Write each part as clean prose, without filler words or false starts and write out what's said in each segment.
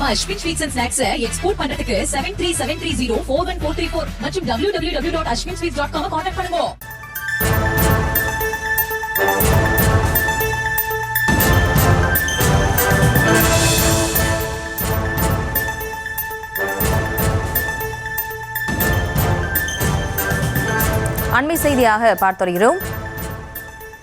நம்ம Ashwin sweets and snacks export பண்றதுக்கு 7373041434 மற்றும் www.ashwinsweets.com கான்டாக்ட் பண்ணுங்க. அண்மை செய்தியாக பார்த்துகிறோம்.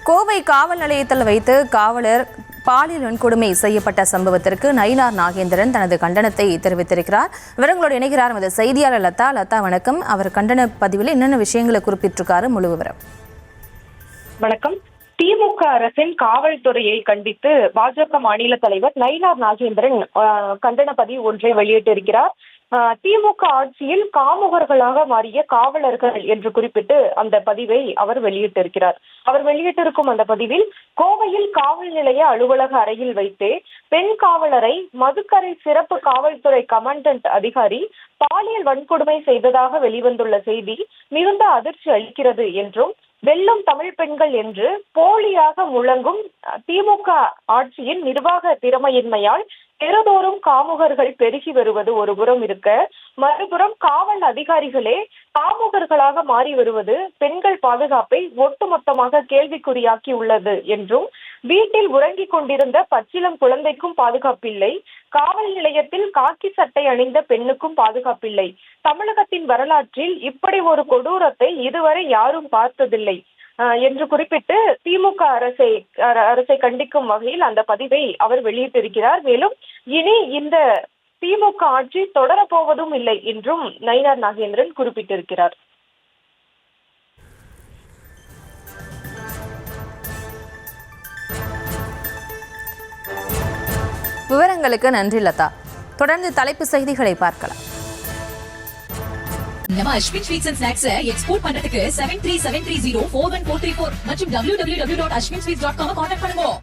கோவை காவல் நிலையத்தில் வைத்து காவலர் பாலியல் வன்கொடுமை செய்யப்பட்ட சம்பவத்திற்கு நயினார் நாகேந்திரன் தனது கண்டனத்தை தெரிவித்திருக்கிறார். விவரங்களோடு இணைகிறார் நமது செய்தியாளர் லதா. லதா, வணக்கம். அவர் கண்டன பதிவில் என்னென்ன விஷயங்களை குறிப்பிட்டிருக்காரு, முழு விவரம்? வணக்கம். திமுக அரசின் காவல்துறையை கண்டித்து பாஜக மாநில தலைவர் நயினார் நாகேந்திரன் கண்டன பதிவு ஒன்றை வெளியிட்டிருக்கிறார். திமுக ஆட்சியில் காமுகர்களாக மாறிய காவலர்கள் என்று குறிப்பிட்டு அந்த பதிவை அவர் வெளியிட்டிருக்கிறார். அவர் வெளியிட்டிருக்கும் அந்த பதிவில், கோவையில் காவல் நிலைய அலுவலக அறையில் வைத்தே பெண் காவலரை மதுக்கரை சிறப்பு காவல்துறை கமாண்டன்ட் அதிகாரி பாலியல் வன்கொடுமை செய்ததாக வெளிவந்துள்ள செய்தி மிகுந்த அதிர்ச்சி அளிக்கிறது என்றும், வெல்லும் தமிழ் பெண்கள் என்று போலியாக முழங்கும் திமுக ஆட்சியின் நிர்வாக திறமையின்மையால் தெருதோறும் காமுகர்கள் பெருகி வருவது ஒரு புறம் இருக்க, மறுபுறம் காவல் அதிகாரிகளே காமுகர்களாக மாறி வருவது பெண்கள் பாதுகாப்பை ஒட்டுமொத்தமாக கேள்விக்குறியாக்கி உள்ளது என்றும், வீட்டில் உறங்கிக் கொண்டிருந்த பச்சிளம் குழந்தைக்கும் பாதுகாப்பில்லை, காவல் நிலையத்தில் காக்கி சட்டை அணிந்த பெண்ணுக்கும் பாதுகாப்பில்லை, தமிழகத்தின் வரலாற்றில் இப்படி ஒரு கொடூரத்தை இதுவரை யாரும் பார்த்ததில்லை என்று குறிப்பிட்டு திமுக அரசை கண்டிக்கும் வகையில் அந்த பதிவை அவர் வெளியிட்டிருக்கிறார். மேலும் இனி இந்த திமுக ஆட்சி தொடரப்போவதும் இல்லை என்றும் நயினார் நாகேந்திரன் குறிப்பிட்டிருக்கிறார். விவரங்களுக்கு நன்றி லதா. தொடர்ந்து தலைப்பு செய்திகளை பார்க்கலாம். நம்ம Ashwin sweets and snacks export பண்றதுக்கு 7373041434 மற்றும் www.ashwinsweets.com கான்டாக்ட் பண்ணுங்க.